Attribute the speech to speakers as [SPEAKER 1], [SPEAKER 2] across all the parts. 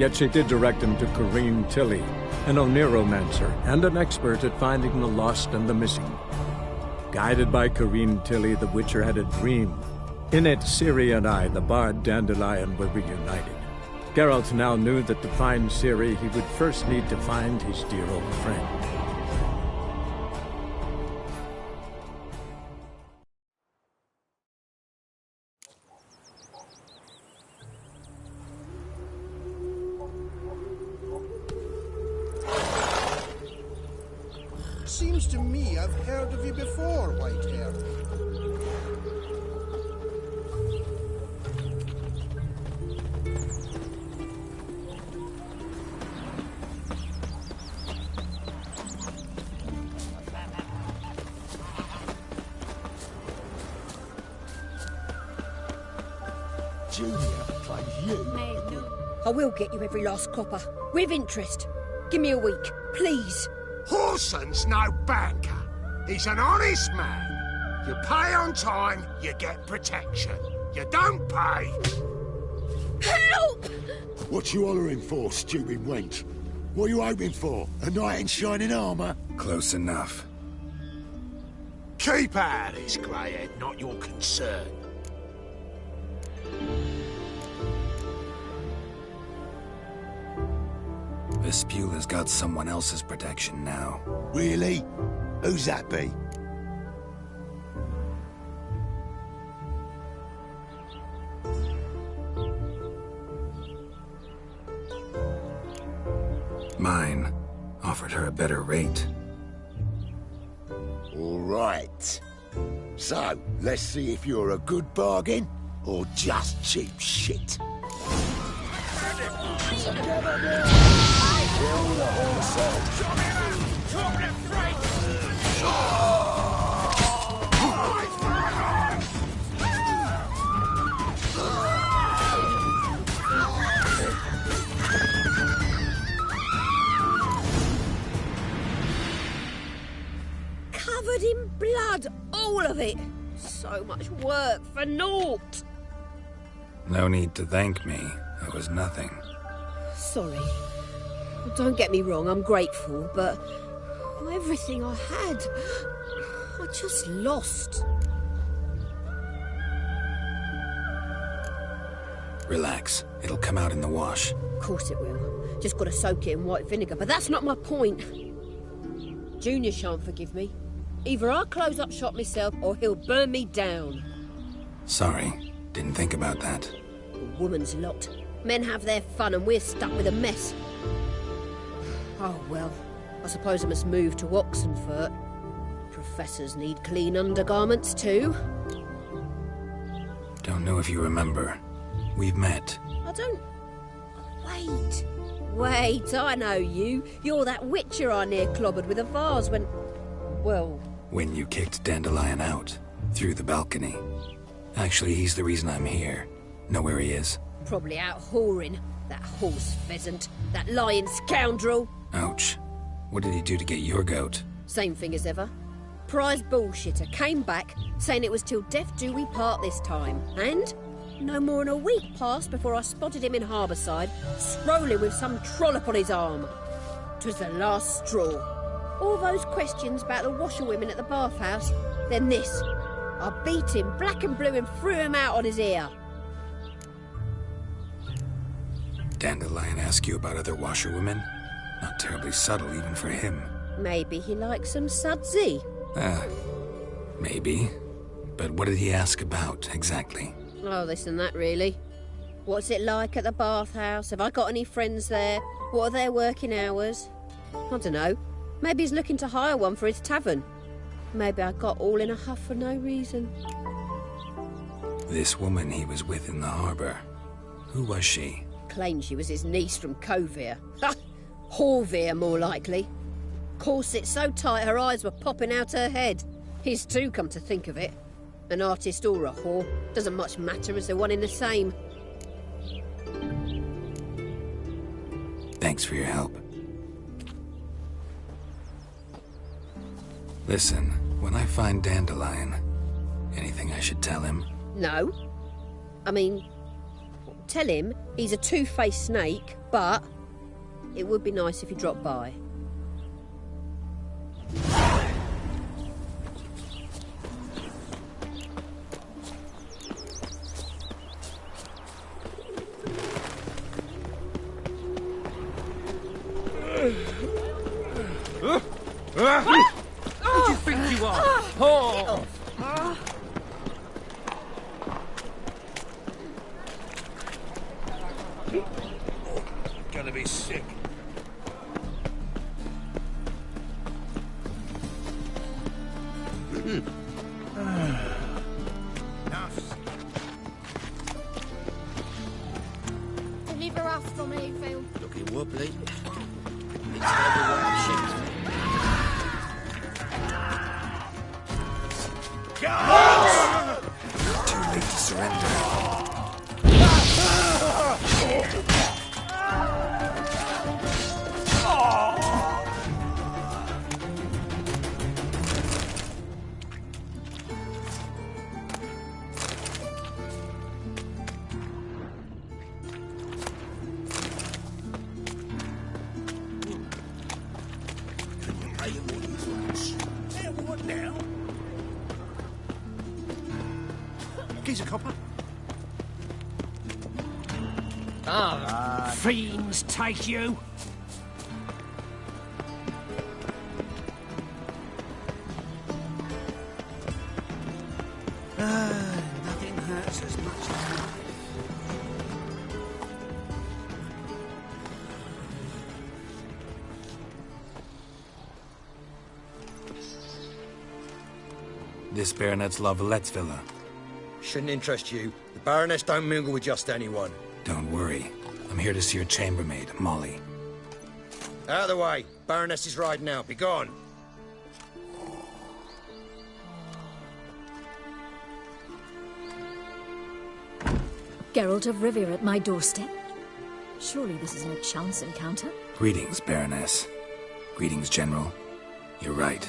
[SPEAKER 1] Yet she did direct him to Corrine Tilly, an Oniromancer and an expert at finding the lost and the missing. Guided by Corrine Tilly, the Witcher had a dream. In it, Ciri and I, the bard Dandelion, were reunited. Geralt now knew that to find Ciri, he would first need to find his dear old friend.
[SPEAKER 2] Seems to me I've heard of you before, Whitehair.
[SPEAKER 3] Junior plays you.
[SPEAKER 4] I will get you every last copper, with interest. Give me a week, please.
[SPEAKER 5] Horson's no banker. He's an honest man. You pay on time, you get protection. You don't pay...
[SPEAKER 4] Help!
[SPEAKER 3] What you hollering for, stupid wench? What are you hoping for? A knight in shining armour?
[SPEAKER 6] Close enough.
[SPEAKER 5] Keep out of this, Greyhead, not your concern.
[SPEAKER 6] Vespula's got someone else's protection now.
[SPEAKER 3] Really? Who's that be?
[SPEAKER 6] Mine offered her a better rate.
[SPEAKER 3] All right. So, let's see if you're a good bargain or just cheap shit.
[SPEAKER 4] Covered in blood, all of it. So much work for naught.
[SPEAKER 6] No need to thank me. It was nothing.
[SPEAKER 4] Sorry. Don't get me wrong, I'm grateful, but everything I had, I just lost.
[SPEAKER 6] Relax. It'll come out in the wash.
[SPEAKER 4] Of course it will. Just gotta soak it in white vinegar, but that's not my point. Junior shan't forgive me. Either I'll close up shop myself, or he'll burn me down.
[SPEAKER 6] Sorry. Didn't think about that.
[SPEAKER 4] A woman's lot. Men have their fun and we're stuck with a mess. Oh well, I suppose I must move to Oxenfurt. Professors need clean undergarments too.
[SPEAKER 6] Don't know if you remember. We've met.
[SPEAKER 4] I don't... Wait, I know you. You're that witcher I near clobbered with a vase when... Well...
[SPEAKER 6] When you kicked Dandelion out. Through the balcony. Actually, he's the reason I'm here. Know where he is?
[SPEAKER 4] Probably out whoring. That horse pheasant. That lying scoundrel.
[SPEAKER 6] Ouch. What did he do to get your goat?
[SPEAKER 4] Same thing as ever. Prize bullshitter came back, saying it was till death do we part this time. And no more than a week passed before I spotted him in Harbourside, strolling with some trollop on his arm. 'Twas the last straw. All those questions about the washerwomen at the bathhouse, then this. I beat him black and blue and threw him out on his ear.
[SPEAKER 6] Dandelion ask you about other washerwomen? Not terribly subtle even for him.
[SPEAKER 4] Maybe he likes some sudsy.
[SPEAKER 6] Maybe. But what did he ask about, exactly?
[SPEAKER 4] Oh, this and that, really. What's it like at the bathhouse? Have I got any friends there? What are their working hours? I don't know. Maybe he's looking to hire one for his tavern. Maybe I got all in a huff for no reason.
[SPEAKER 6] This woman he was with in the harbour. Who was she?
[SPEAKER 4] Claimed she was his niece from Kovir. Ha! Horvir, more likely. Corset so tight her eyes were popping out her head. His too, come to think of it. An artist or a whore. Doesn't much matter as they're one in the same.
[SPEAKER 6] Thanks for your help. Listen, when I find Dandelion, anything I should tell him?
[SPEAKER 4] No. I mean, tell him he's a two-faced snake, But it would be nice if you dropped by.
[SPEAKER 7] Who do you think you are? Oh!
[SPEAKER 3] Gonna be sick.
[SPEAKER 8] Deliver us from Evil.
[SPEAKER 3] Looking wobbly.
[SPEAKER 6] Too late to surrender.
[SPEAKER 3] What now? He's a copper.
[SPEAKER 5] Fiends take you!
[SPEAKER 3] Nothing hurts as much as life.
[SPEAKER 6] This Baronet's La Vallette's villa.
[SPEAKER 9] Shouldn't interest you. The Baroness don't mingle with just anyone.
[SPEAKER 6] Don't worry. I'm here to see your chambermaid, Molly.
[SPEAKER 9] Out of the way. Baroness is riding out. Be gone.
[SPEAKER 10] Geralt of Rivia at my doorstep? Surely this is no chance encounter?
[SPEAKER 6] Greetings, Baroness. Greetings, General. You're right.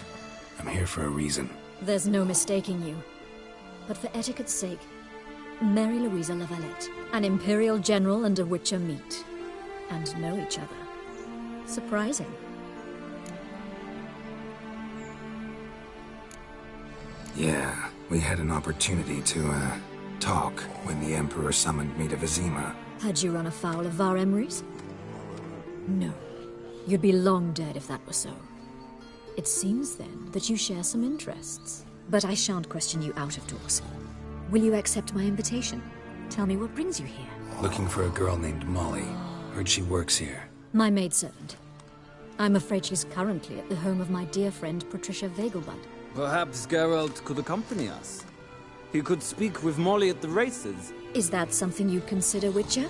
[SPEAKER 6] I'm here for a reason.
[SPEAKER 10] There's no mistaking you. But for etiquette's sake, Mary Louisa La Valette, an Imperial General and a Witcher meet. And know each other. Surprising.
[SPEAKER 6] Yeah, we had an opportunity to, talk when the Emperor summoned me to Vizima.
[SPEAKER 10] Had you run afoul of Var Emrys? No. You'd be long dead if that were so. It seems, then, that you share some interests. But I shan't question you out of doors. Will you accept my invitation? Tell me what brings you here.
[SPEAKER 6] Looking for a girl named Molly. Heard she works here.
[SPEAKER 10] My maidservant. I'm afraid she's currently at the home of my dear friend Patricia Vegelbud.
[SPEAKER 7] Perhaps Geralt could accompany us. He could speak with Molly at the races.
[SPEAKER 10] Is that something you'd consider, Witcher?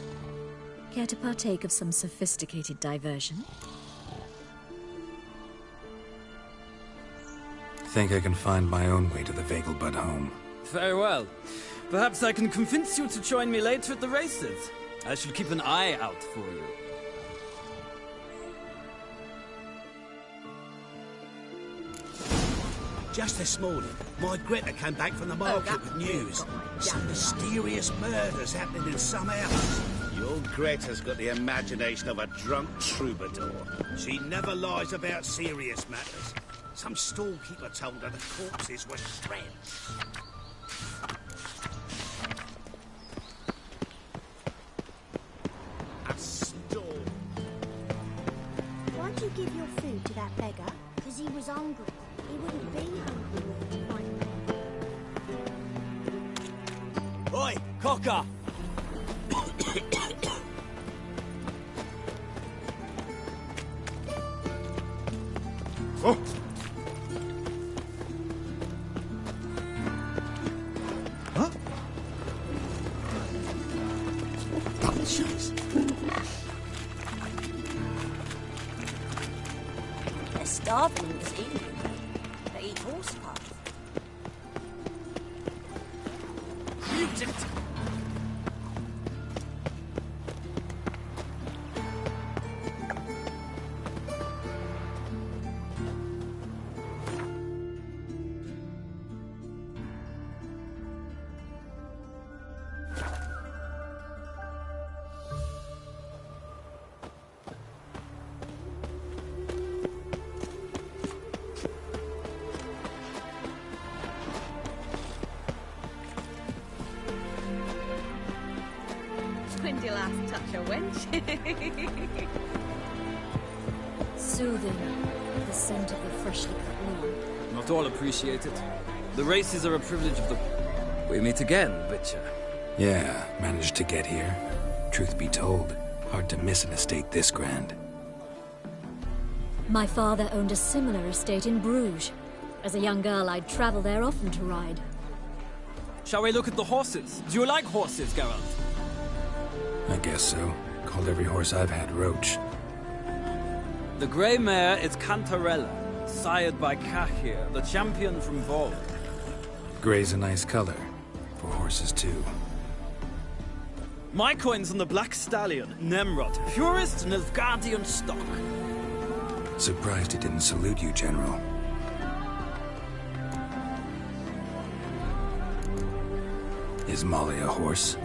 [SPEAKER 10] Care to partake of some sophisticated diversion?
[SPEAKER 6] Think I can find my own way to the Vegelbud home.
[SPEAKER 7] Very well. Perhaps I can convince you to join me later at the races. I shall keep an eye out for you.
[SPEAKER 11] Just this morning, my Greta came back from the market with news. Some mysterious murders happening in some house.
[SPEAKER 2] Your Greta's got the imagination of a drunk troubadour.
[SPEAKER 11] She never lies about serious matters. Some storekeeper told her the corpses were shreds.
[SPEAKER 2] A store.
[SPEAKER 8] Why'd you give your food to that beggar? Because he was hungry. He wouldn't be hungry were you find
[SPEAKER 7] Oi, Cocker!
[SPEAKER 2] Oh!
[SPEAKER 11] Huh? Double shots.
[SPEAKER 12] They're starving in this evening. They eat horse parts.
[SPEAKER 11] Music!
[SPEAKER 12] Witcher wench.
[SPEAKER 10] Soothing, the scent of the freshly cut lawn.
[SPEAKER 7] Not all appreciate it. The races are a privilege of the... We meet again, Witcher.
[SPEAKER 6] Yeah, managed to get here. Truth be told, hard to miss an estate this grand.
[SPEAKER 10] My father owned a similar estate in Bruges. As a young girl, I'd travel there often to ride.
[SPEAKER 7] Shall we look at the horses? Do you like horses, Geralt?
[SPEAKER 6] I guess so. Called every horse I've had Roach.
[SPEAKER 7] The grey mare is Cantarella, sired by Cahir, the champion from Vol.
[SPEAKER 6] Grey's a nice color. For horses, too.
[SPEAKER 7] My coin's on the Black Stallion, Nemrod, purest Nilfgaardian stock.
[SPEAKER 6] Surprised he didn't salute you, General. Is Molly a horse?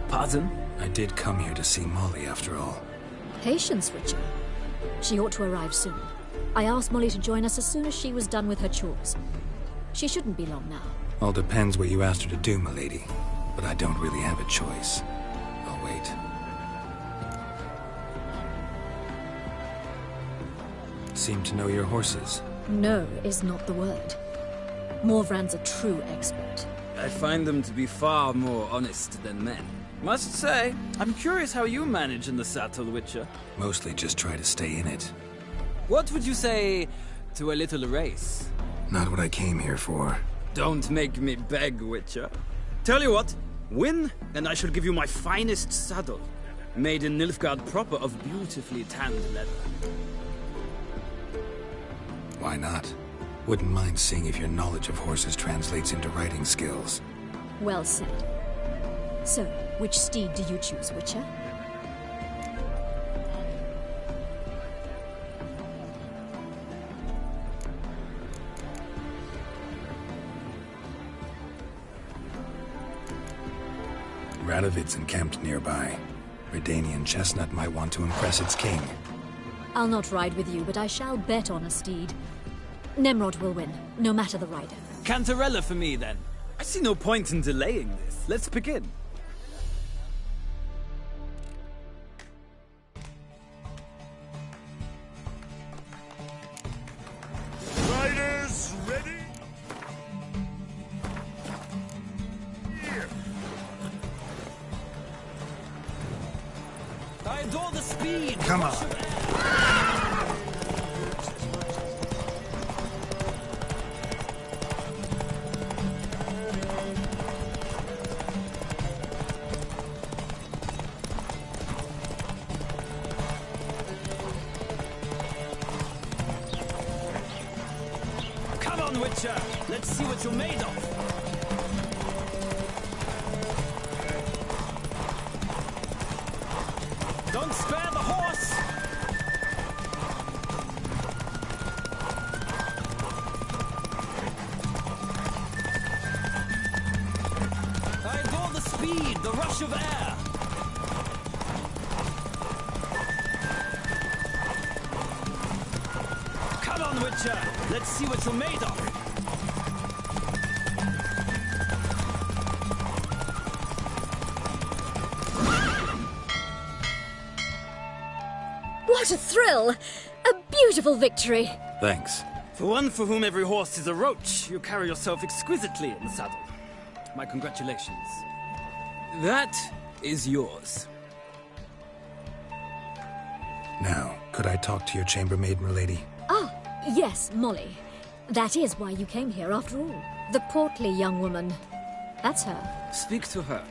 [SPEAKER 7] Pardon?
[SPEAKER 6] I did come here to see Molly, after all.
[SPEAKER 10] Patience, Witcher. She ought to arrive soon. I asked Molly to join us as soon as she was done with her chores. She shouldn't be long now.
[SPEAKER 6] All depends what you asked her to do, milady. But I don't really have a choice. I'll wait. Seem to know your horses.
[SPEAKER 10] No is not the word. Morvran's a true expert.
[SPEAKER 7] I find them to be far more honest than men. Must say, I'm curious how you manage in the saddle, Witcher.
[SPEAKER 6] Mostly just try to stay in it.
[SPEAKER 7] What would you say to a little race?
[SPEAKER 6] Not what I came here for.
[SPEAKER 7] Don't make me beg, Witcher. Tell you what, win, and I shall give you my finest saddle. Made in Nilfgaard proper of beautifully tanned leather.
[SPEAKER 6] Why not? Wouldn't mind seeing if your knowledge of horses translates into riding skills.
[SPEAKER 10] Well said. So, which steed do you choose, Witcher?
[SPEAKER 6] Radovid's encamped nearby. Redanian chestnut might want to impress its king.
[SPEAKER 10] I'll not ride with you, but I shall bet on a steed. Nemrod will win, no matter the rider.
[SPEAKER 7] Cantarella for me, then. I see no point in delaying this. Let's begin.
[SPEAKER 5] Riders ready? Here.
[SPEAKER 7] I adore the speed.
[SPEAKER 11] Come on.
[SPEAKER 7] Come on, Witcher. Let's see what you're made of. Don't spare the horse! I adore the speed, the rush of air. Come on, Witcher. Let's see what you're made of.
[SPEAKER 10] What a thrill! A beautiful victory!
[SPEAKER 6] Thanks.
[SPEAKER 7] For one for whom every horse is a roach, you carry yourself exquisitely in the saddle. My congratulations. That is yours.
[SPEAKER 6] Now, could I talk to your chambermaid, milady?
[SPEAKER 10] Ah, yes, Molly. That is why you came here after all. The portly young woman. That's her.
[SPEAKER 7] Speak to her.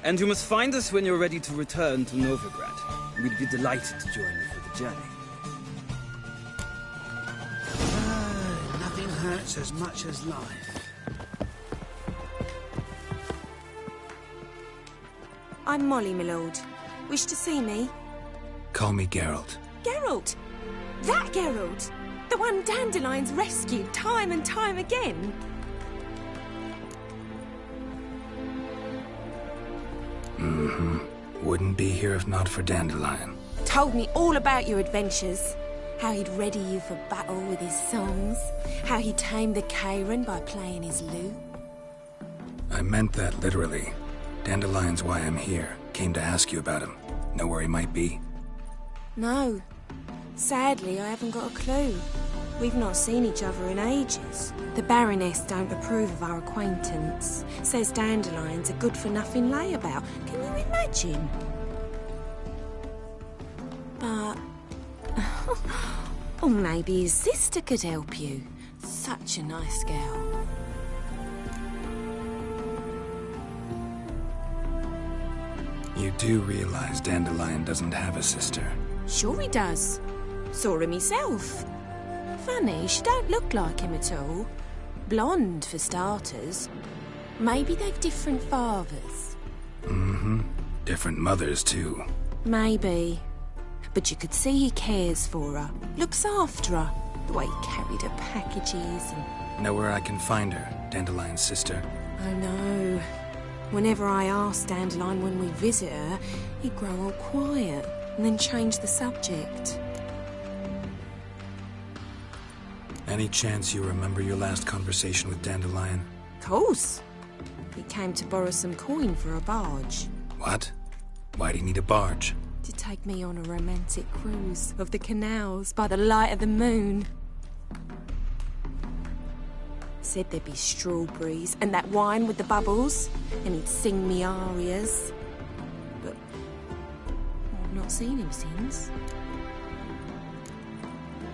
[SPEAKER 7] And you must find us when you're ready to return to Novigrad. We'd be delighted to join you for the journey.
[SPEAKER 11] Nothing hurts as much as life.
[SPEAKER 12] I'm Molly, my lord. Wish to see me?
[SPEAKER 6] Call me Geralt.
[SPEAKER 12] Geralt! That Geralt! The one Dandelion's rescued time and time again!
[SPEAKER 6] Mm-hmm. Wouldn't be here if not for Dandelion.
[SPEAKER 12] Told me all about your adventures. How he'd ready you for battle with his songs. How he tamed the Kairan by playing his lute.
[SPEAKER 6] I meant that literally. Dandelion's why I'm here. Came to ask you about him. Know where he might be?
[SPEAKER 12] No. Sadly, I haven't got a clue. We've not seen each other in ages. The Baroness don't approve of our acquaintance. Says Dandelion's a good-for-nothing layabout. Can you imagine? But... or maybe his sister could help you. Such a nice girl.
[SPEAKER 6] You do realize Dandelion doesn't have a sister?
[SPEAKER 12] Sure he does. Saw him himself. Funny, she don't look like him at all. Blonde, for starters. Maybe they've different fathers.
[SPEAKER 6] Mm-hmm. Different mothers, too.
[SPEAKER 12] Maybe. But you could see he cares for her. Looks after her. The way he carried her packages and...
[SPEAKER 6] Know where I can find her, Dandelion's sister?
[SPEAKER 12] I know. Whenever I asked Dandelion when we visit her, he'd grow all quiet and then change the subject.
[SPEAKER 6] Any chance you remember your last conversation with Dandelion?
[SPEAKER 12] Course. He came to borrow some coin for a barge.
[SPEAKER 6] What? Why do you need a barge?
[SPEAKER 12] To take me on a romantic cruise of the canals by the light of the moon. Said there'd be strawberries and that wine with the bubbles, and he'd sing me arias. But I've not seen him since.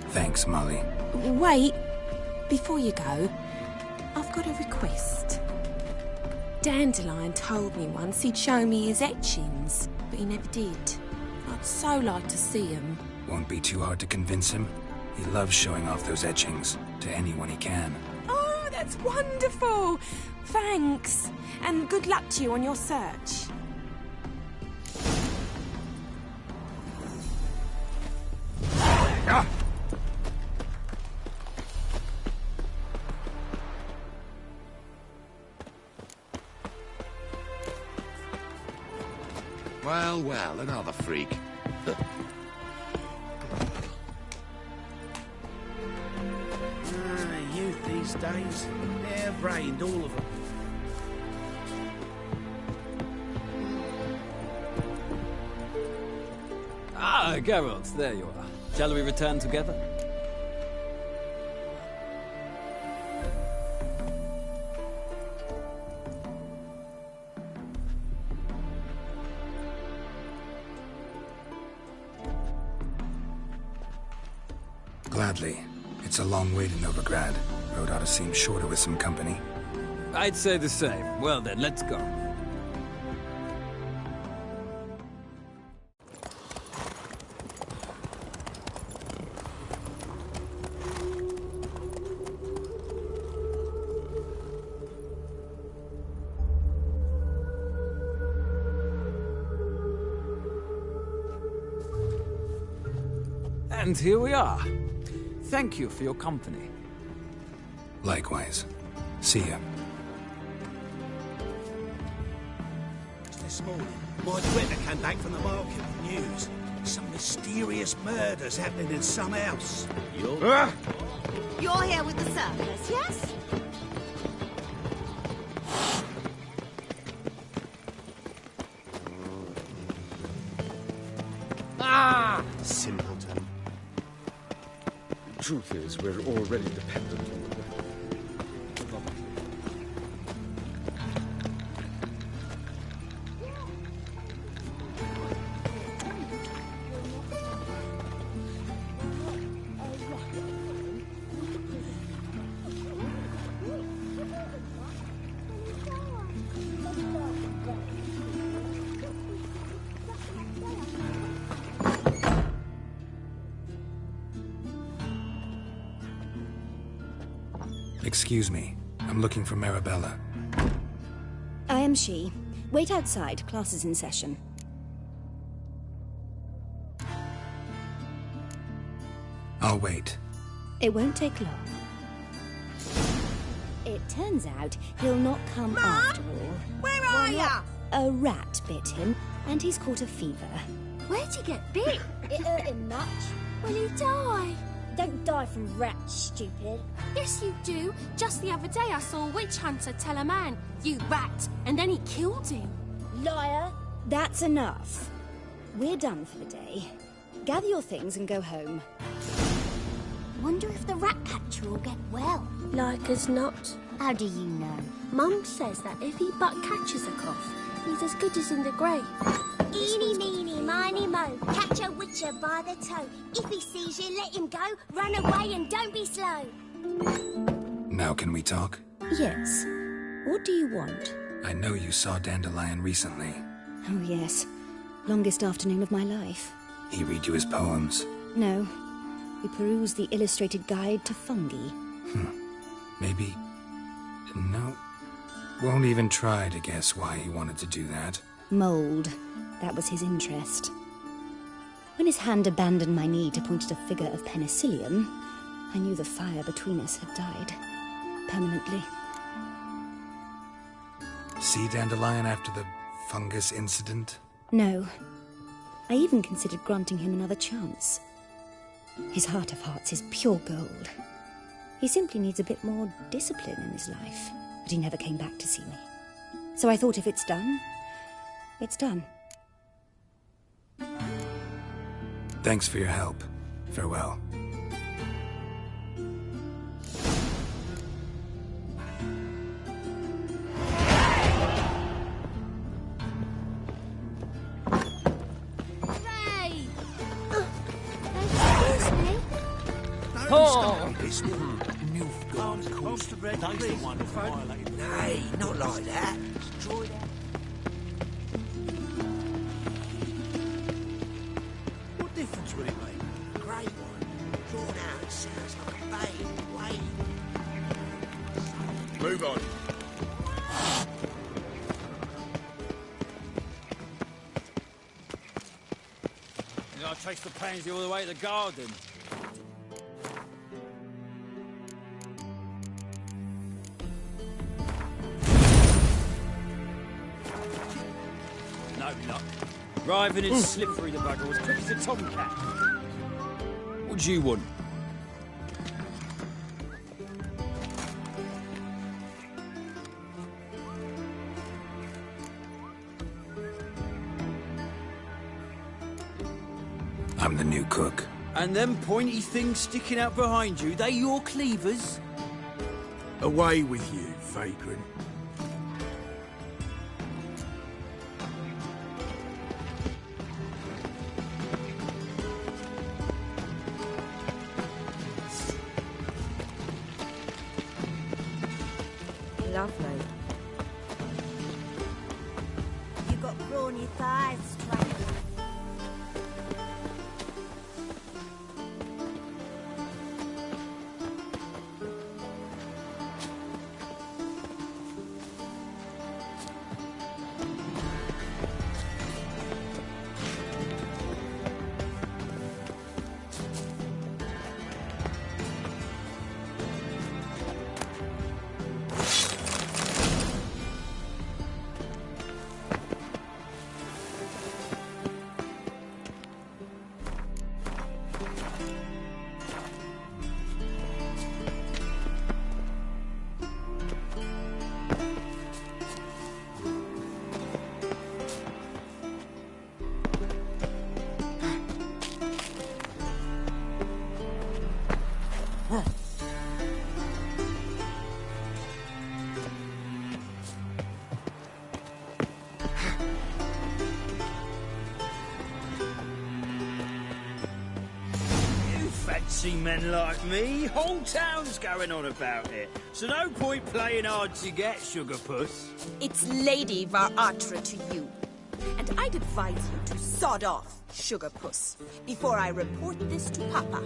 [SPEAKER 6] Thanks, Molly.
[SPEAKER 12] Wait, before you go, I've got a request. Dandelion told me once he'd show me his etchings, but he never did. I'd so like to see them.
[SPEAKER 6] Won't be too hard to convince him. He loves showing off those etchings to anyone he can.
[SPEAKER 12] Oh, that's wonderful! Thanks, and good luck to you on your search.
[SPEAKER 3] Well, well, another freak.
[SPEAKER 11] Youth these days, they're brained, all of them.
[SPEAKER 7] Ah, Geralt, there you are. Shall we return together?
[SPEAKER 6] Gladly. It's a long way to Novigrad. Road ought to seem shorter with some company.
[SPEAKER 7] I'd say the same. Well then, let's go. And here we are. Thank you for your company.
[SPEAKER 6] Likewise. See ya.
[SPEAKER 11] This morning, my Greta came back from the market with news. Some mysterious murders happening in some house.
[SPEAKER 8] You're here with the circus, yes?
[SPEAKER 13] Simpleton. Truth is, we're already dependent on the
[SPEAKER 6] Excuse me. I'm looking for Marabella.
[SPEAKER 14] I am she. Wait outside. Class is in session.
[SPEAKER 6] I'll wait.
[SPEAKER 14] It won't take long. It turns out he'll not come after all.
[SPEAKER 8] Where are ya?
[SPEAKER 14] A rat bit him, and he's caught a fever.
[SPEAKER 8] Where'd he get bit?
[SPEAKER 4] It hurt him much.
[SPEAKER 8] Will he die?
[SPEAKER 4] Don't die from rats, stupid.
[SPEAKER 8] Yes, you do. Just the other day I saw a witch hunter tell a man, "You rat," and then he killed him.
[SPEAKER 4] Liar.
[SPEAKER 14] That's enough. We're done for the day. Gather your things and go home.
[SPEAKER 8] Wonder if the rat catcher will get well.
[SPEAKER 15] Like as not.
[SPEAKER 8] How do you know?
[SPEAKER 15] Mum says that if he but catches a cough, he's as good as in the grave.
[SPEAKER 8] Eeny, meeny, miny, mo. Catch a witcher by the toe. If he sees you, let him go. Run away and don't be slow.
[SPEAKER 6] Now can we talk?
[SPEAKER 14] Yes. What do you want?
[SPEAKER 6] I know you saw Dandelion recently.
[SPEAKER 14] Oh, yes. Longest afternoon of my life.
[SPEAKER 6] He read you his poems?
[SPEAKER 14] No. We perused the illustrated guide to fungi.
[SPEAKER 6] Maybe... No. Won't even try to guess why he wanted to do that.
[SPEAKER 14] Mould. That was his interest. When his hand abandoned my knee to point at a figure of penicillium, I knew the fire between us had died. Permanently.
[SPEAKER 6] See Dandelion after the fungus incident?
[SPEAKER 14] No. I even considered granting him another chance. His heart of hearts is pure gold. He simply needs a bit more discipline in his life. But he never came back to see me. So I thought if it's done, it's done.
[SPEAKER 6] Thanks for your help. Farewell.
[SPEAKER 3] Nay, not like that.
[SPEAKER 11] What difference will it make?
[SPEAKER 3] Great one. Drawn out, it sounds like a bay. Wait.
[SPEAKER 9] Move on.
[SPEAKER 7] You gotta trace the pansy all the way to the garden. No luck. Driving and slippery the bugger was quick as a tomcat. What do you want?
[SPEAKER 6] I'm the new cook.
[SPEAKER 7] And them pointy things sticking out behind you, they your cleavers?
[SPEAKER 5] Away with you, vagrant.
[SPEAKER 12] Lovely.
[SPEAKER 8] You got brawny thighs, Trainer.
[SPEAKER 7] Fancy men like me, whole town's going on about it. So no point playing hard to get, sugar puss.
[SPEAKER 16] It's Lady Varatra to you. And I'd advise you to sod off, sugar puss, before I report this to Papa.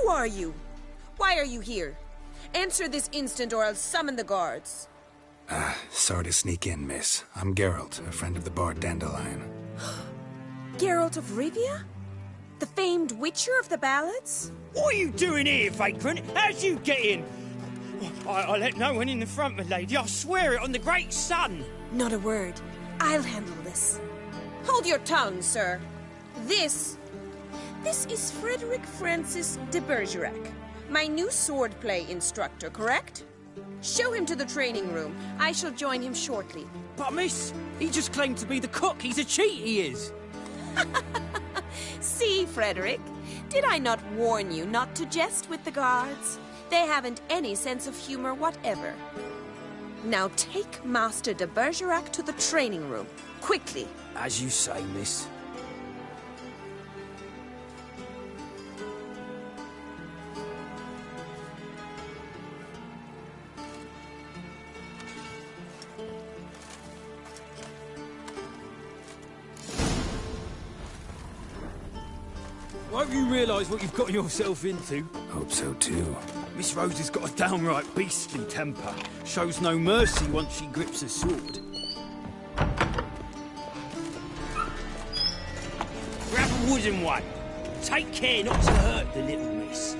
[SPEAKER 16] are you? Why are you here? Answer this instant or I'll summon the guards.
[SPEAKER 6] Sorry to sneak in, miss. I'm Geralt, a friend of the bard Dandelion.
[SPEAKER 16] Geralt of Rivia? The famed witcher of the ballads?
[SPEAKER 17] What are you doing here, vagrant? How'd you get in? I let no one in the front, my lady. I swear it on the great sun.
[SPEAKER 16] Not a word. I'll handle this. Hold your tongue, sir. This is Frederick Francis de Bergerac, my new swordplay instructor, correct? Show him to the training room. I shall join him shortly.
[SPEAKER 17] But miss, he just claimed to be the cook. He's a cheat, he is.
[SPEAKER 16] See, Frederick, did I not warn you not to jest with the guards? They haven't any sense of humor whatever. Now take Master de Bergerac to the training room, quickly.
[SPEAKER 17] As you say, miss. Won't you realise what you've got yourself into?
[SPEAKER 6] Hope so too.
[SPEAKER 17] Miss Rose has got a downright beastly temper. Shows no mercy once she grips a sword. Grab a wooden one. Take care not to hurt the little miss.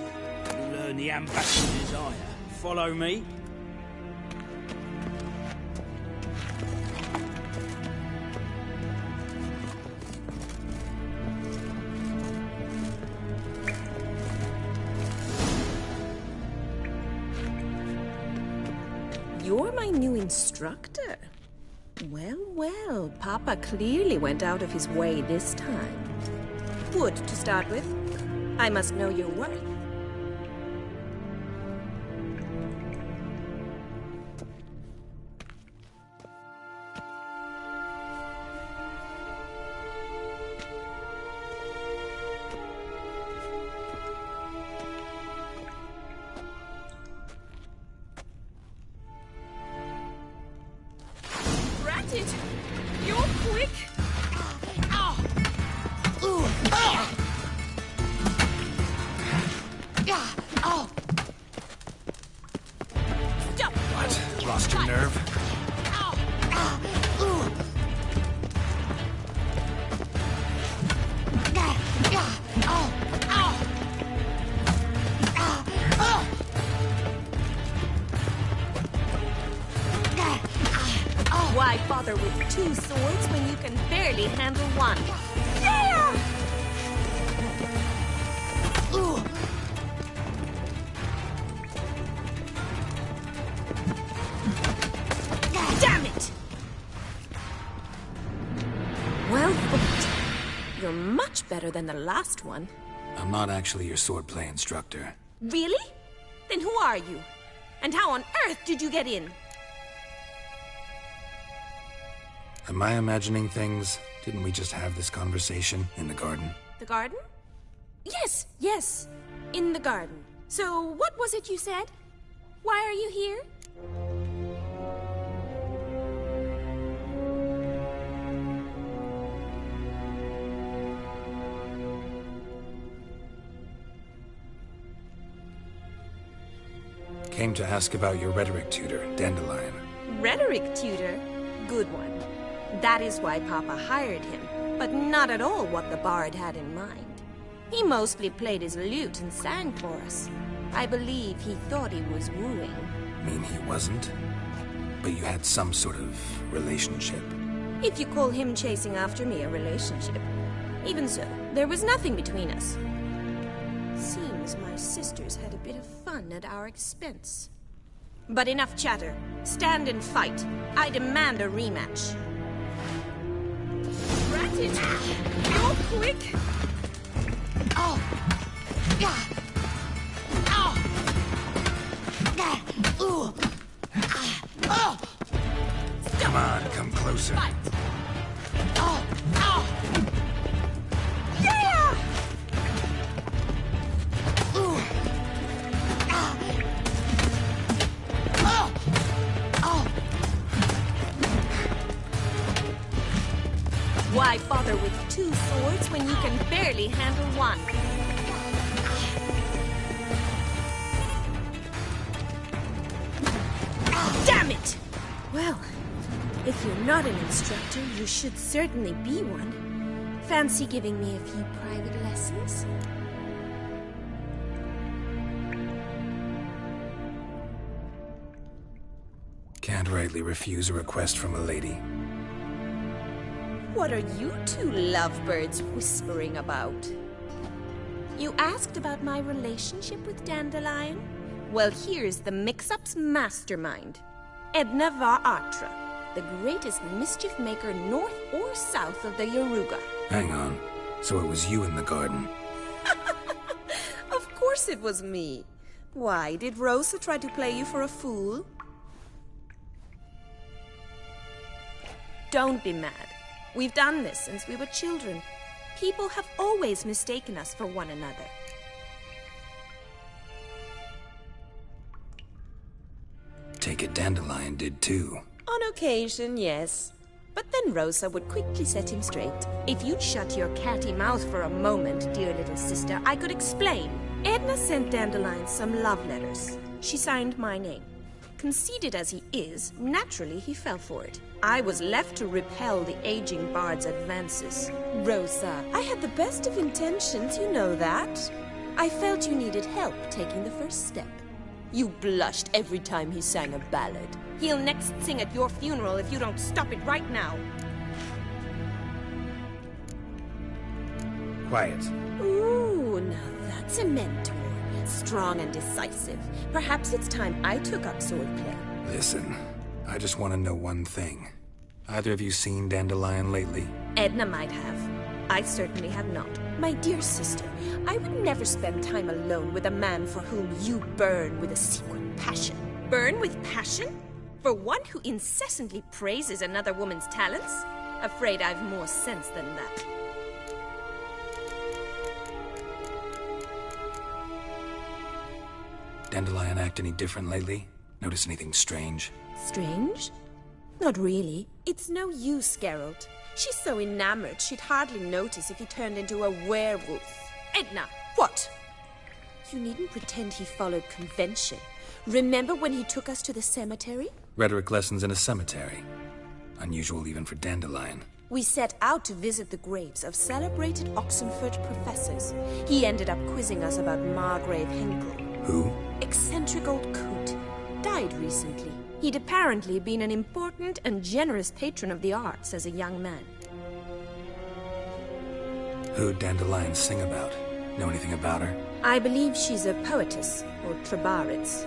[SPEAKER 17] You'll learn the ambassador's ire. Follow me.
[SPEAKER 16] You're my new instructor. Well, well, Papa clearly went out of his way this time. Wood, to start with. I must know your worth.
[SPEAKER 17] You're quick!
[SPEAKER 16] Stop!
[SPEAKER 6] What? Lost your nerve?
[SPEAKER 16] Why bother with two swords when you can barely handle one? Damn it! Well fought. You're much better than the last one.
[SPEAKER 6] I'm not actually your swordplay instructor.
[SPEAKER 16] Really? Then who are you? And how on earth did you get in?
[SPEAKER 6] Am I imagining things? Didn't we just have this conversation in the garden?
[SPEAKER 16] The garden? Yes, yes. In the garden. So, what was it you said? Why are you here?
[SPEAKER 6] Came to ask about your rhetoric tutor, Dandelion.
[SPEAKER 16] Rhetoric tutor? Good one. That is why Papa hired him, but not at all what the bard had in mind. He mostly played his lute and sang for us. I believe he thought he was wooing.
[SPEAKER 6] Mean he wasn't? But you had some sort of relationship.
[SPEAKER 16] If you call him chasing after me a relationship. Even so, there was nothing between us. Seems my sisters had a bit of fun at our expense. But enough chatter. Stand and fight. I demand a rematch. Ratted! You're quick!
[SPEAKER 6] Come on, come closer.
[SPEAKER 16] Yeah! Why bother with two swords when you can barely handle one? Damn it! Well, if you're not an instructor, you should certainly be one. Fancy giving me a few private lessons?
[SPEAKER 6] Can't rightly refuse a request from a lady.
[SPEAKER 16] What are you two lovebirds whispering about? You asked about my relationship with Dandelion? Well, here's the mix-up's mastermind. Edna var Atra, the greatest mischief maker north or south of the Yaruga.
[SPEAKER 6] Hang on. So it was you in the garden?
[SPEAKER 16] Of course it was me. Why, did Rosa try to play you for a fool? Don't be mad. We've done this since we were children. People have always mistaken us for one another.
[SPEAKER 6] Take it Dandelion did too.
[SPEAKER 16] On occasion, yes. But then Rosa would quickly set him straight. If you'd shut your catty mouth for a moment, dear little sister, I could explain. Edna sent Dandelion some love letters. She signed my name. Conceited as he is, naturally he fell for it. I was left to repel the aging bard's advances. Rosa, I had the best of intentions, you know that. I felt you needed help taking the first step. You blushed every time he sang a ballad. He'll next sing at your funeral if you don't stop it right now.
[SPEAKER 6] Quiet.
[SPEAKER 16] Ooh, now that's a mentor. Strong and decisive. Perhaps it's time I took up swordplay.
[SPEAKER 6] Listen, I just want to know one thing. Either of you seen Dandelion lately?
[SPEAKER 16] Edna might have. I certainly have not. My dear sister, I would never spend time alone with a man for whom you burn with a secret passion. Burn with passion? For one who incessantly praises another woman's talents? Afraid I've more sense than that.
[SPEAKER 6] Dandelion act any different lately? Notice anything strange?
[SPEAKER 16] Strange? Not really. It's no use, Geralt. She's so enamored she'd hardly notice if he turned into a werewolf. Edna! What? You needn't pretend he followed convention. Remember when he took us to the cemetery?
[SPEAKER 6] Rhetoric lessons in a cemetery. Unusual even for Dandelion.
[SPEAKER 16] We set out to visit the graves of celebrated Oxenford professors. He ended up quizzing us about Margrave Henkel.
[SPEAKER 6] Who?
[SPEAKER 16] Eccentric old coot. Died recently. He'd apparently been an important and generous patron of the arts as a young man.
[SPEAKER 6] Who'd Dandelion sing about? Know anything about her?
[SPEAKER 16] I believe she's a poetess, or trabaritz.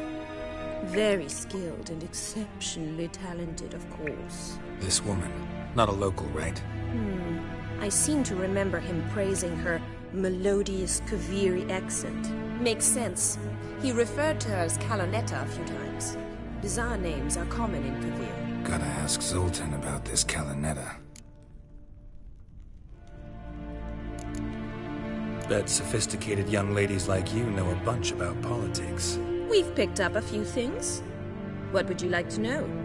[SPEAKER 16] Very skilled and exceptionally talented, of course.
[SPEAKER 6] This woman. Not a local, right?
[SPEAKER 16] I seem to remember him praising her melodious Kaviri accent. Makes sense. He referred to her as Calonetta a few times. Bizarre names are common in Kavir.
[SPEAKER 6] Gotta ask Zoltan about this Calonetta. Bet sophisticated young ladies like you know a bunch about politics.
[SPEAKER 16] We've picked up a few things. What would you like to know?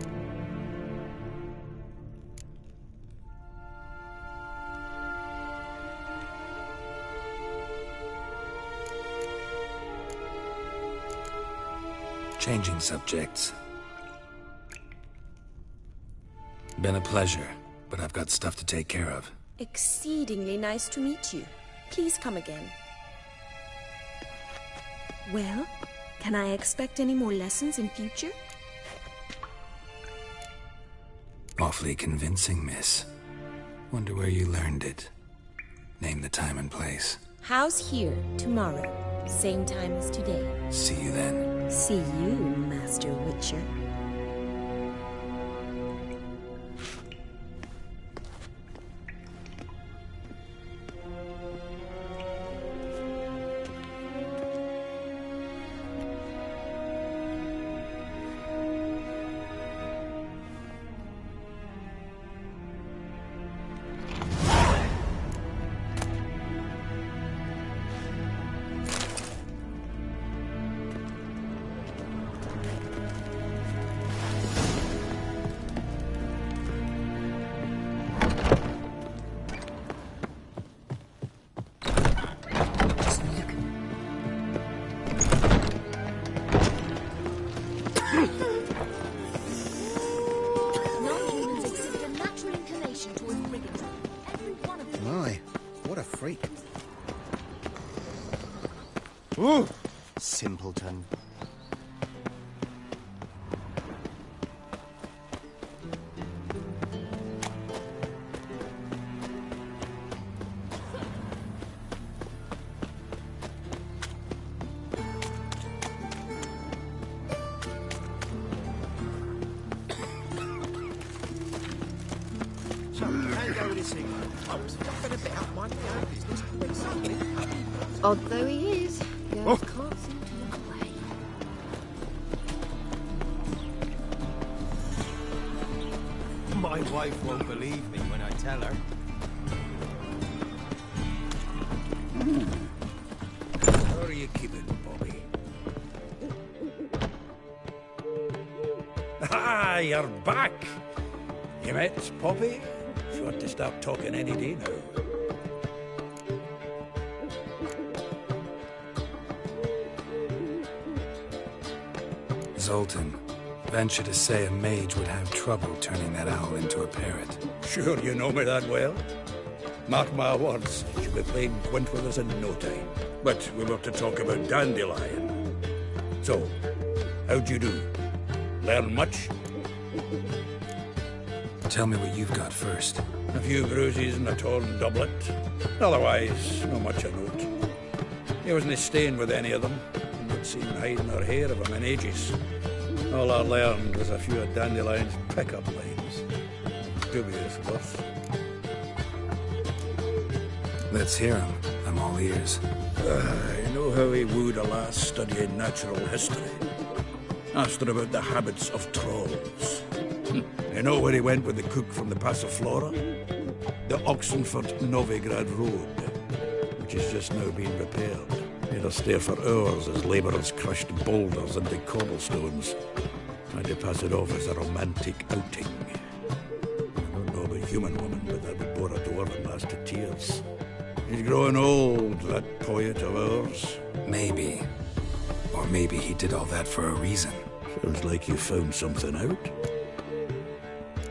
[SPEAKER 6] Changing subjects. Been a pleasure, but I've got stuff to take care of.
[SPEAKER 16] Exceedingly nice to meet you. Please come again. Well, can I expect any more lessons in future?
[SPEAKER 6] Awfully convincing, miss. Wonder where you learned it. Name the time and place.
[SPEAKER 16] House here, tomorrow. Same time as today.
[SPEAKER 6] See you then.
[SPEAKER 16] See you, Master Witcher.
[SPEAKER 18] Ooh, simpleton.
[SPEAKER 4] Odd though he is, girls can't seem to look away.
[SPEAKER 18] My wife won't believe me when I tell her.
[SPEAKER 11] How are you keeping, Bobby? Ah, you're back! You met Poppy? Sure to start talking any day now.
[SPEAKER 6] Zoltan, venture to say a mage would have trouble turning that owl into a parrot.
[SPEAKER 11] Sure you know me that well? Mark my words, you'll be playing Gwent with us in no time. But we were to talk about Dandelion. So, how'd you do? Learn much?
[SPEAKER 6] Tell me what you've got first.
[SPEAKER 11] A few bruises and a torn doublet. Otherwise, not much of note. He wasn't staying with any of them. Not seen hiding or hair of him in ages. All I learned was a few of Dandelion's pick-up lines. Dubious worth.
[SPEAKER 6] Let's hear him. I'm all ears.
[SPEAKER 11] You know how he wooed a lass studying natural history? Asked her about the habits of trolls. You know where he went with the cook from the Passiflora? The Oxenford-Novigrad Road, which is just now being repaired. Made us stare for hours as labourers crushed boulders into cobblestones, trying to pass it off as a romantic outing. I don't know about human woman, but that would bore a dwarven lass to tears. He's growing old, that poet of ours.
[SPEAKER 6] Maybe. Or maybe he did all that for a reason.
[SPEAKER 11] Sounds like you found something out.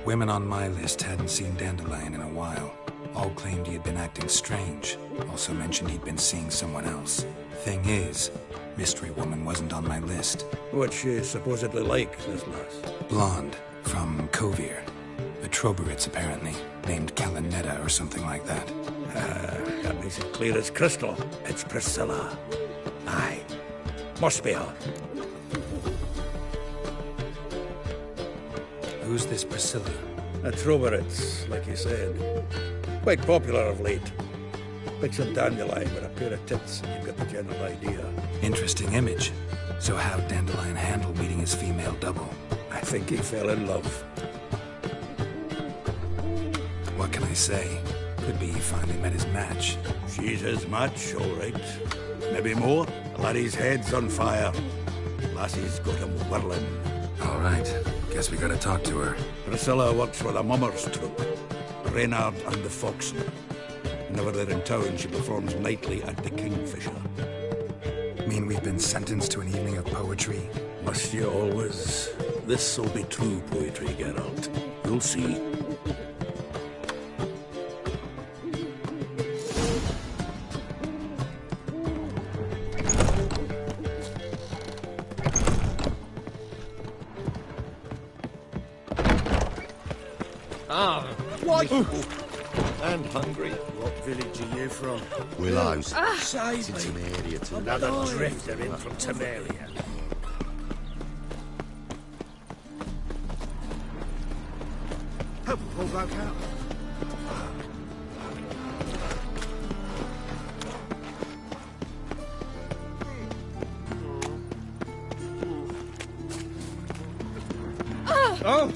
[SPEAKER 6] Women on my list hadn't seen Dandelion in a while. All claimed he had been acting strange. Also mentioned he'd been seeing someone else. Thing is, Mystery Woman wasn't on my list.
[SPEAKER 11] What's she supposedly like, this lass?
[SPEAKER 6] Blonde, from Kovir. A Troberitz, apparently, named Kalinetta or something like that.
[SPEAKER 11] That makes it clear as crystal. It's Priscilla. Aye. Must be her.
[SPEAKER 6] Who's this Priscilla?
[SPEAKER 11] A Troberitz, like you said. Quite popular of late. Picture Dandelion with a pair of tits and you've got the general idea.
[SPEAKER 6] Interesting image. So how'd Dandelion handle meeting his female double?
[SPEAKER 11] I think he fell in love.
[SPEAKER 6] What can I say? Could be he finally met his match.
[SPEAKER 11] She's his match, all right. Maybe more. Laddie's head's on fire. Lassie's got him whirling.
[SPEAKER 6] All right. Guess we gotta talk to her.
[SPEAKER 11] Priscilla works for the Mummers troupe. Reynard and the Foxen. Whenever they're in town, she performs nightly at the Kingfisher.
[SPEAKER 6] Mean we've been sentenced to an evening of poetry?
[SPEAKER 11] Must you always? This'll be true poetry, Geralt. You'll see.
[SPEAKER 18] What? And hungry.
[SPEAKER 17] What village are you from?
[SPEAKER 3] Willows.
[SPEAKER 17] Save
[SPEAKER 3] It's
[SPEAKER 17] me.
[SPEAKER 3] an area too.
[SPEAKER 17] Another drifter in from Temeria.
[SPEAKER 18] Hope it all broke out.
[SPEAKER 17] Oh!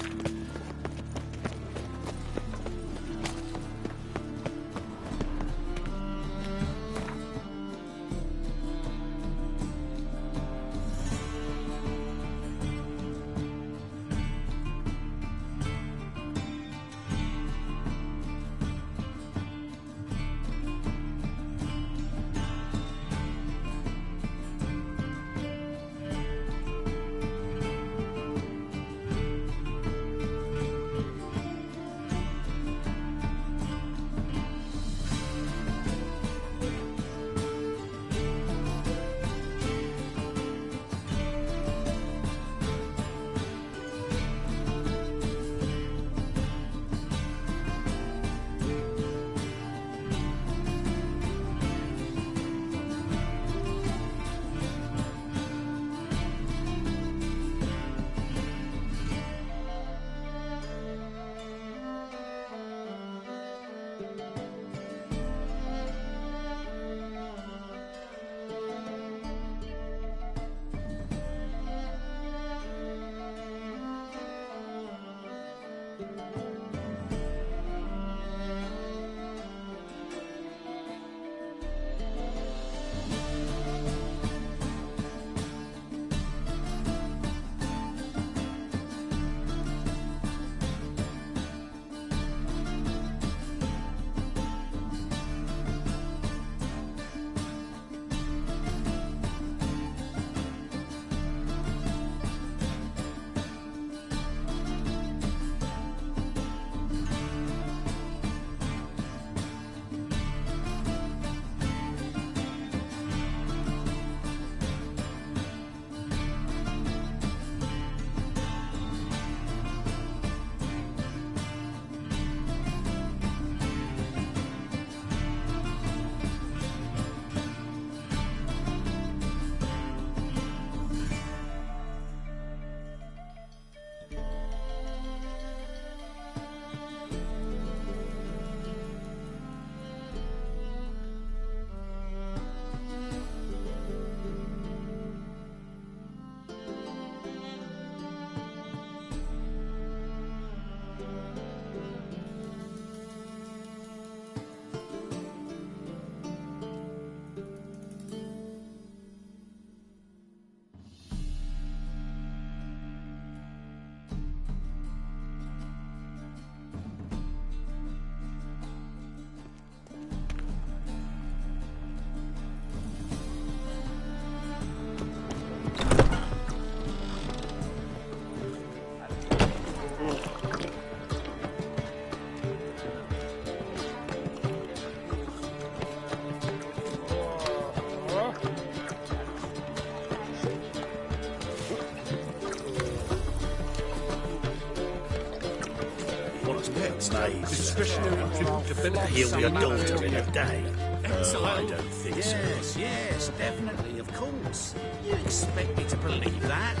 [SPEAKER 11] Maze. Discretionary tribute to Philip. He'll be a daughter in a day.
[SPEAKER 18] Excellent.
[SPEAKER 11] I don't think so.
[SPEAKER 18] Yes, definitely, of course. You expect me to believe that?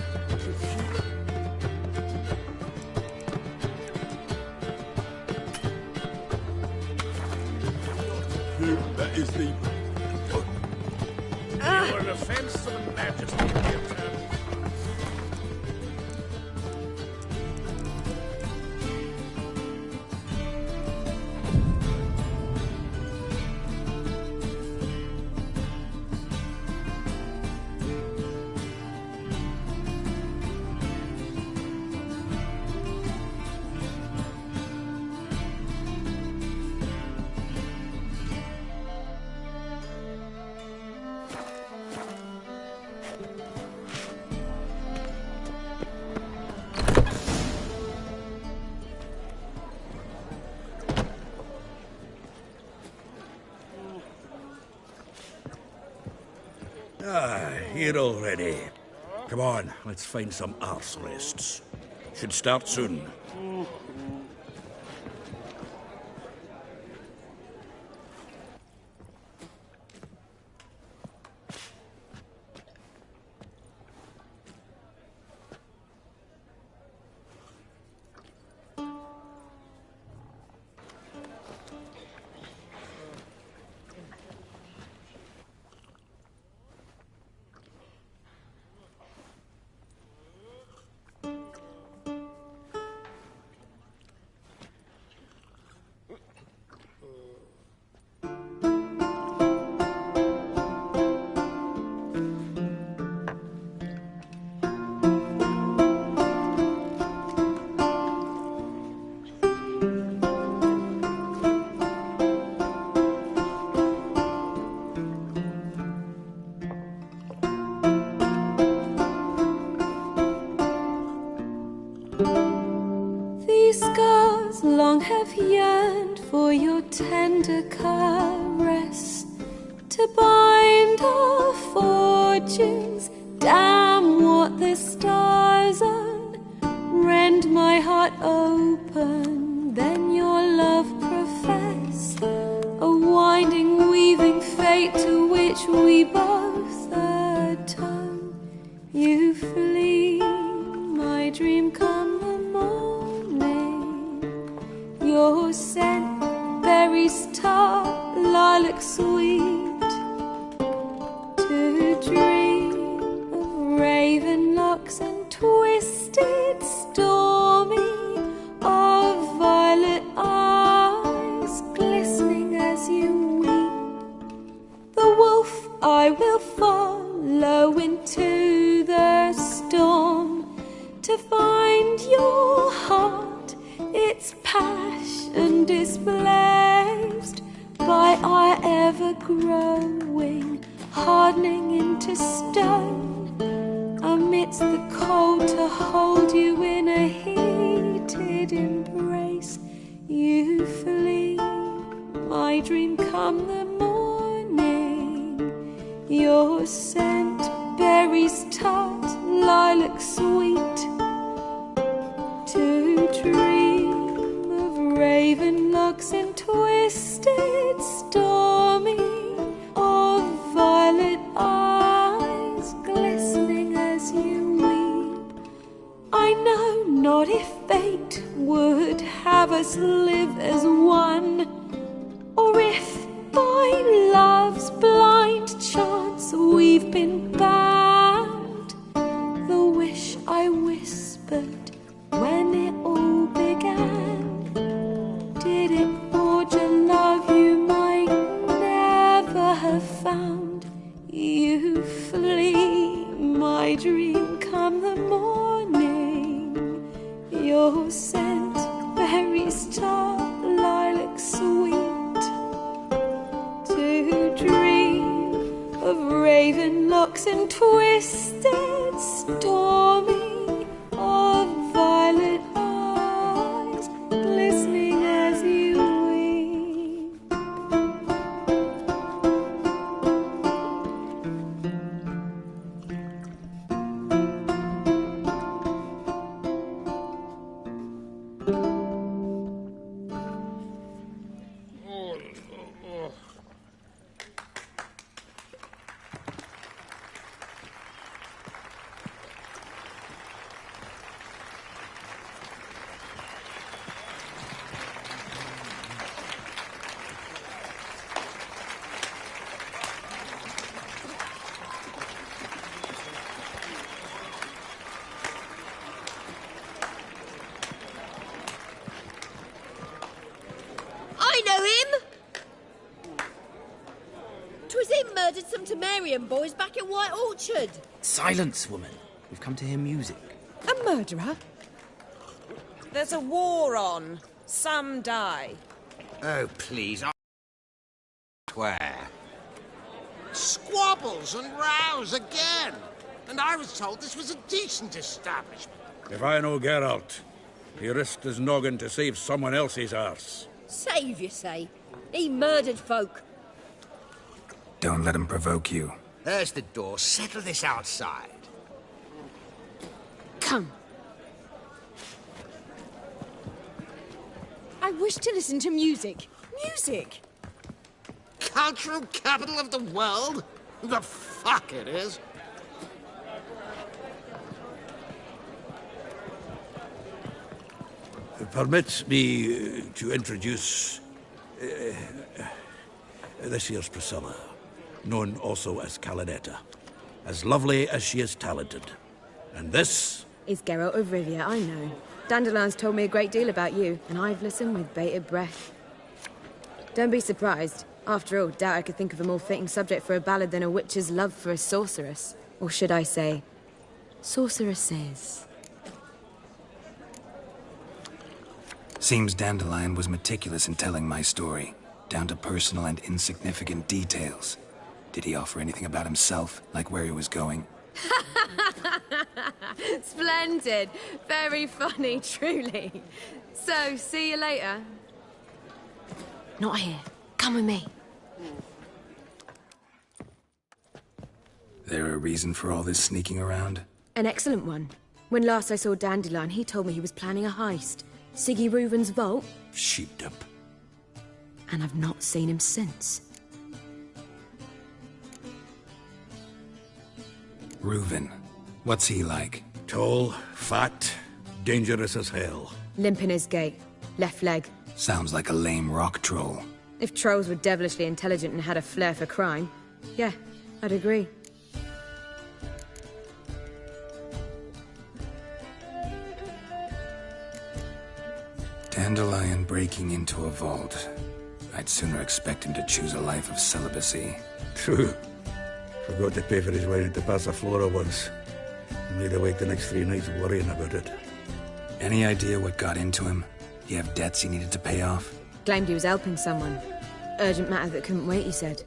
[SPEAKER 3] That is the...
[SPEAKER 11] You're an offence to the majesty of the eternal. Here already. Come on, let's find some arse rests. Should start soon.
[SPEAKER 12] These scars long have yearned for your tender caress, to bind our fortunes. Damn what the stars own. Rend my heart open, then your love profess, a winding, weaving fate to which we both atone. You flee, my dream come the morning. Your scent, berries tart, lilac sweet, to dream of raven locks and twisted, stormy, of violet eyes glistening as you weep. The wolf I will follow into the storm, to find your heart, its passion displaced by our ever-growing, hardening into stone, amidst the cold to hold you in a heated embrace. You flee, my dream come the morning, your scent, berries tart, lilac sweet, to dream of raven locks and twisted, stormy, of violet eyes glistening as you weep. I know not if fate would have us live as one, or if by love's blind chance we've been bound. The wish I whispered when it all began, did it forge a love you might never have found? You flee, my dream come the morning, your scent, berries tart, lilac sweet, to dream of raven locks and twisted, stormy, of violet eyes glistening as you weep.
[SPEAKER 4] some Temerian boys back at White Orchard.
[SPEAKER 17] Silence, woman. We've come to hear music.
[SPEAKER 12] A murderer?
[SPEAKER 16] There's a war on. Some die.
[SPEAKER 9] Oh, please, I swear.
[SPEAKER 5] Squabbles and rows again. And I was told this was a decent establishment.
[SPEAKER 11] If I know Geralt, he risked his noggin to save someone else's arse.
[SPEAKER 4] Save, you say? He murdered folk.
[SPEAKER 6] Don't let him provoke you.
[SPEAKER 9] There's the door. Settle this outside.
[SPEAKER 12] Come. I wish to listen to music. Music!
[SPEAKER 5] Cultural capital of the world? The fuck it is.
[SPEAKER 11] Permit me to introduce this here's Priscilla, known also as Calinetta. As lovely as she is talented. And this
[SPEAKER 12] is Geralt of Rivia, I know. Dandelion's told me a great deal about you, and I've listened with bated breath. Don't be surprised. After all, doubt I could think of a more fitting subject for a ballad than a witch's love for a sorceress. Or should I say, sorceresses.
[SPEAKER 6] Seems Dandelion was meticulous in telling my story, down to personal and insignificant details. Did he offer anything about himself, like where he was going?
[SPEAKER 12] Splendid. Very funny, truly. So, see you later. Not here. Come with me.
[SPEAKER 6] There a reason for all this sneaking around?
[SPEAKER 12] An excellent one. When last I saw Dandelion, he told me he was planning a heist. Siggy Reuven's vault.
[SPEAKER 11] sheepdip.
[SPEAKER 12] And I've not seen him since.
[SPEAKER 6] Reuven. What's he like?
[SPEAKER 11] Tall, fat, dangerous as hell.
[SPEAKER 12] Limp in his gait. Left leg.
[SPEAKER 6] Sounds like a lame rock troll.
[SPEAKER 12] If trolls were devilishly intelligent and had a flair for crime, yeah, I'd agree.
[SPEAKER 6] Dandelion breaking into a vault. I'd sooner expect him to choose a life of celibacy.
[SPEAKER 11] True. Forgot to pay for his wine at the Casa Flora once. Made awake the next 3 nights worrying about it.
[SPEAKER 6] Any idea what got into him? He have debts he needed to pay off?
[SPEAKER 12] Claimed he was helping someone. Urgent matter that couldn't wait, he said.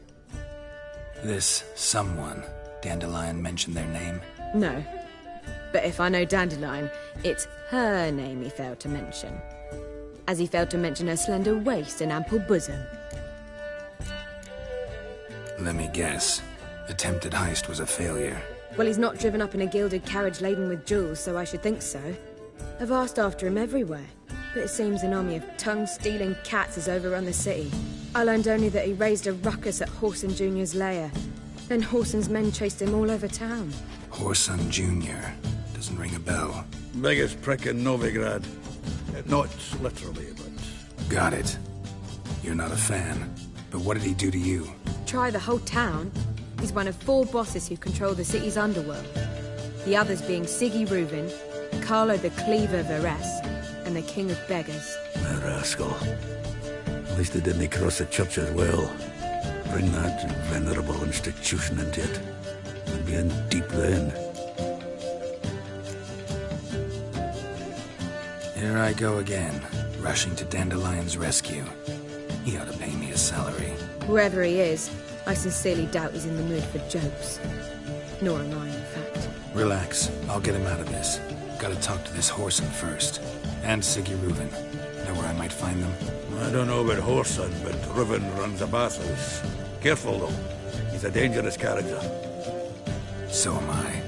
[SPEAKER 6] This someone, Dandelion mentioned their name?
[SPEAKER 12] No. But if I know Dandelion, it's her name he failed to mention. As he failed to mention her slender waist and ample bosom.
[SPEAKER 6] Let me guess. Attempted heist was a failure.
[SPEAKER 12] Well, he's not driven up in a gilded carriage laden with jewels, so I should think so. I've asked after him everywhere, but it seems an army of tongue-stealing cats has overrun the city. I learned only that he raised a ruckus at Horson Jr.'s lair. Then Horson's men chased him all over town.
[SPEAKER 6] Horson Jr. Doesn't ring a bell.
[SPEAKER 11] Biggest prick in Novigrad. Not literally, but...
[SPEAKER 6] Got it. You're not a fan. But what did he do to you?
[SPEAKER 12] Try the whole town. He's one of 4 bosses who control the city's underworld. The others being Siggy Reuven, Carlo the Cleaver Varese, and the King of Beggars.
[SPEAKER 11] A rascal. At least they didn't cross the church as well. Bring that venerable institution into it. We'd be in deep then.
[SPEAKER 6] Here I go again, rushing to Dandelion's rescue. He ought to pay me a salary.
[SPEAKER 12] Wherever he is, I sincerely doubt he's in the mood for jokes. Nor am I, in fact.
[SPEAKER 6] Relax. I'll get him out of this. Gotta talk to this Horson first. And Siggy Reuven. Know where I might find them?
[SPEAKER 11] I don't know about Horson, but Reuven runs a bathhouse. Careful, though. He's a dangerous character.
[SPEAKER 6] So am I.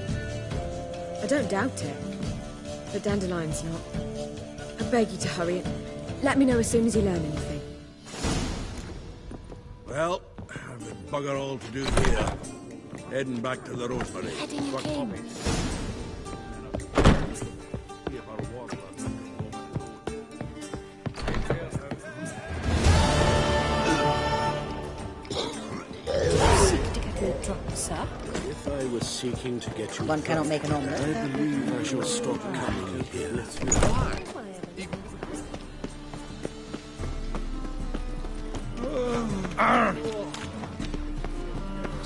[SPEAKER 12] I don't doubt it. But Dandelion's not. I beg you to hurry. Let me know as soon as you learn anything.
[SPEAKER 11] Well, I've got bugger all to do here. Heading back to the Rosemary.
[SPEAKER 15] Heading again.
[SPEAKER 4] Sir?
[SPEAKER 18] If I was seeking to get you...
[SPEAKER 14] One cannot make an omelette.
[SPEAKER 18] I believe I shall stop coming here.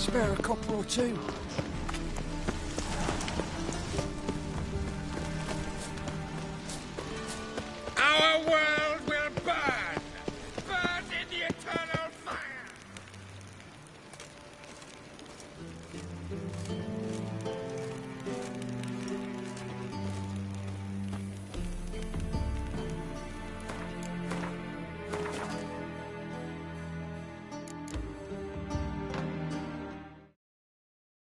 [SPEAKER 3] Spare a copper or two.